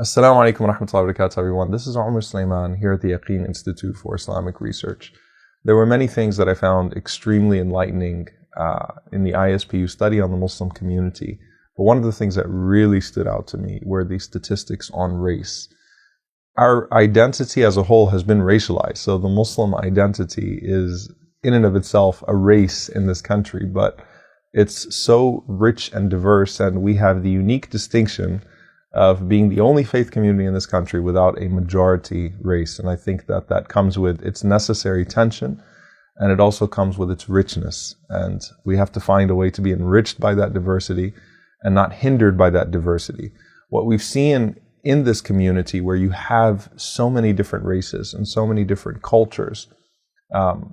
Assalamu alaikum wa rahmatullahi wa barakatuh, everyone. This is Umar Sulaiman here at the Yaqeen Institute for Islamic Research. There were many things that I found extremely enlightening in the ISPU study on the Muslim community. But one of the things that really stood out to me were the statistics on race. Our identity as a whole has been racialized. So the Muslim identity is in and of itself a race in this country, but it's so rich and diverse, and we have the unique distinction of being the only faith community in this country without a majority race. And I think that that comes with its necessary tension, and it also comes with its richness. And we have to find a way to be enriched by that diversity and not hindered by that diversity. What we've seen in this community, where you have so many different races and so many different cultures,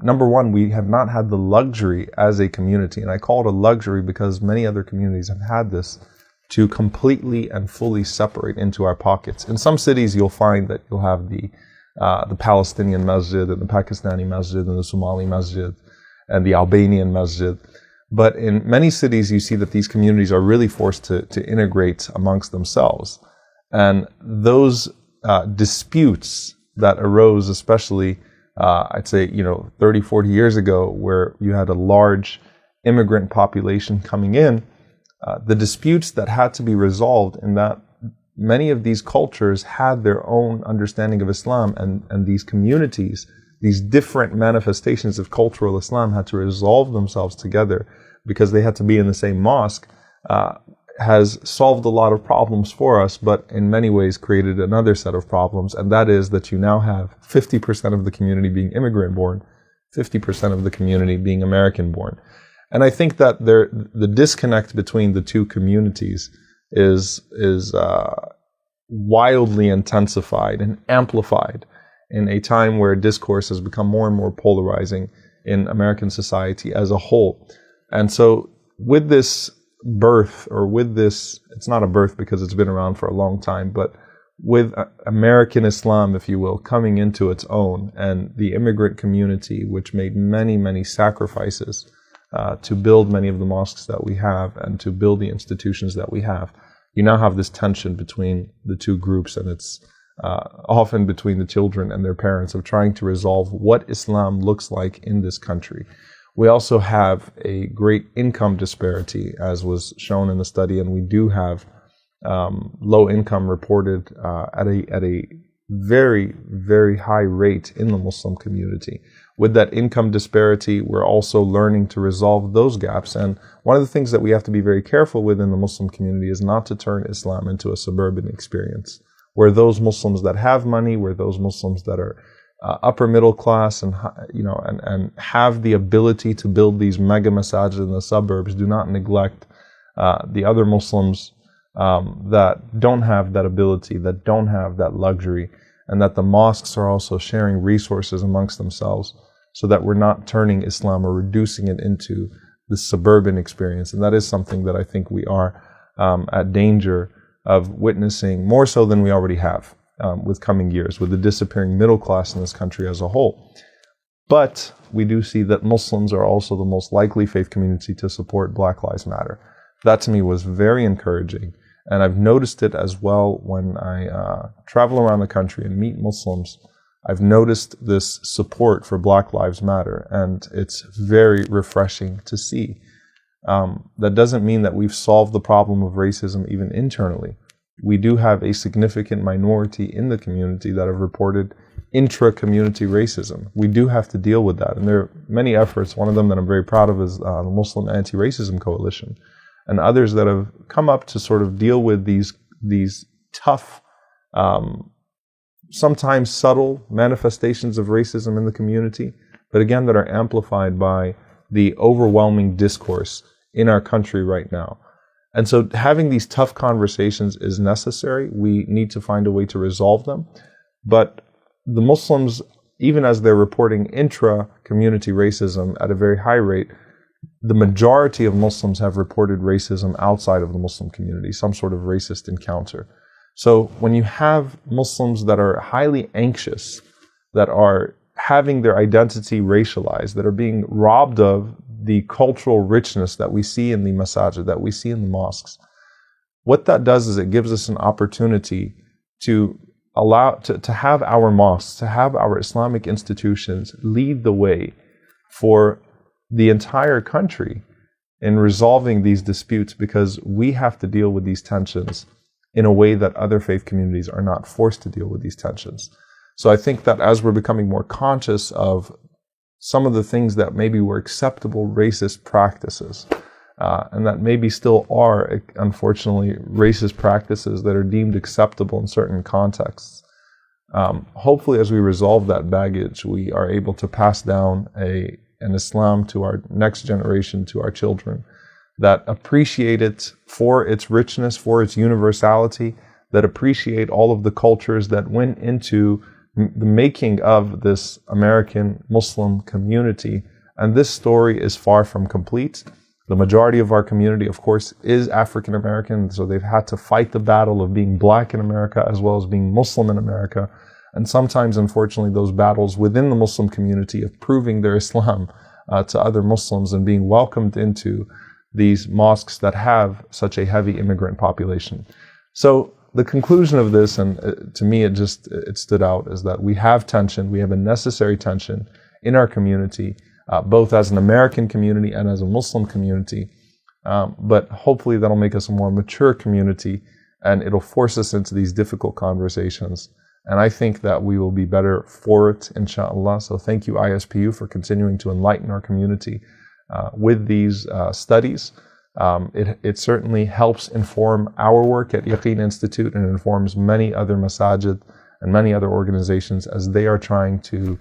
number one, we have not had the luxury as a community, and I call it a luxury because many other communities have had this, to completely and fully separate into our pockets. In some cities, you'll find that you'll have the Palestinian masjid and the Pakistani masjid and the Somali masjid and the Albanian masjid. But in many cities, you see that these communities are really forced to integrate amongst themselves. And those disputes that arose, especially, I'd say, 30, 40 years ago, where you had a large immigrant population coming in, the disputes that had to be resolved, in that many of these cultures had their own understanding of Islam, and these communities, these different manifestations of cultural Islam, had to resolve themselves together because they had to be in the same mosque, has solved a lot of problems for us, but in many ways created another set of problems, and that is that you now have 50% of the community being immigrant-born, 50% of the community being American-born. And I think that the disconnect between the two communities is wildly intensified and amplified in a time where discourse has become more and more polarizing in American society as a whole. And so with this birth, or with this, it's not a birth because it's been around for a long time, but with American Islam, if you will, coming into its own, and the immigrant community, which made many, many sacrifices to build many of the mosques that we have and to build the institutions that we have, you now have this tension between the two groups, and it's often between the children and their parents, of trying to resolve what Islam looks like in this country. We also have a great income disparity, as was shown in the study, and we do have low income reported at a very, very high rate in the Muslim community. With that income disparity, we're also learning to resolve those gaps. And one of the things that we have to be very careful with in the Muslim community is not to turn Islam into a suburban experience, where those Muslims that have money, where those Muslims that are upper middle class and have the ability to build these mega masajid in the suburbs, do not neglect the other Muslims that don't have that ability, that don't have that luxury, and that the mosques are also sharing resources amongst themselves, so that we're not turning Islam or reducing it into the suburban experience. And that is something that I think we are at danger of witnessing, more so than we already have with coming years, with the disappearing middle class in this country as a whole. But we do see that Muslims are also the most likely faith community to support Black Lives Matter. That to me was very encouraging. And I've noticed it as well when I travel around the country and meet Muslims. I've noticed this support for Black Lives Matter, and it's very refreshing to see. That doesn't mean that we've solved the problem of racism even internally. We do have a significant minority in the community that have reported intra-community racism. We do have to deal with that, and there are many efforts. One of them that I'm very proud of is the Muslim Anti-Racism Coalition, and others that have come up to sort of deal with these tough, sometimes subtle manifestations of racism in the community, but again, that are amplified by the overwhelming discourse in our country right now. And so having these tough conversations is necessary. We need to find a way to resolve them. But the Muslims, even as they're reporting intra-community racism at a very high rate, the majority of Muslims have reported racism outside of the Muslim community, some sort of racist encounter. So when you have Muslims that are highly anxious, that are having their identity racialized, that are being robbed of the cultural richness that we see in the masajid, that we see in the mosques, what that does is it gives us an opportunity to allow to have our mosques, to have our Islamic institutions lead the way for the entire country in resolving these disputes, because we have to deal with these tensions in a way that other faith communities are not forced to deal with these tensions. So I think that as we're becoming more conscious of some of the things that maybe were acceptable racist practices, and that maybe still are, unfortunately, racist practices that are deemed acceptable in certain contexts. Hopefully, as we resolve that baggage, we are able to pass down an Islam to our next generation, to our children, that appreciate it for its richness, for its universality, that appreciate all of the cultures that went into the making of this American Muslim community. And this story is far from complete. The majority of our community, of course, is African American, so they've had to fight the battle of being black in America as well as being Muslim in America. And sometimes, unfortunately, those battles within the Muslim community of proving their Islam to other Muslims and being welcomed into these mosques that have such a heavy immigrant population. So the conclusion of this, and to me it stood out, is that we have tension, we have a necessary tension in our community, both as an American community and as a Muslim community. But hopefully that'll make us a more mature community, and it'll force us into these difficult conversations. And I think that we will be better for it, inshallah. So thank you, ISPU, for continuing to enlighten our community with these studies. It certainly helps inform our work at Yaqeen Institute, and informs many other masajid and many other organizations as they are trying to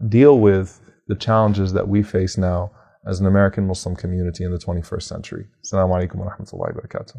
deal with the challenges that we face now as an American Muslim community in the 21st century. Assalamu alaikum wa rahmatullahi wa barakatuh.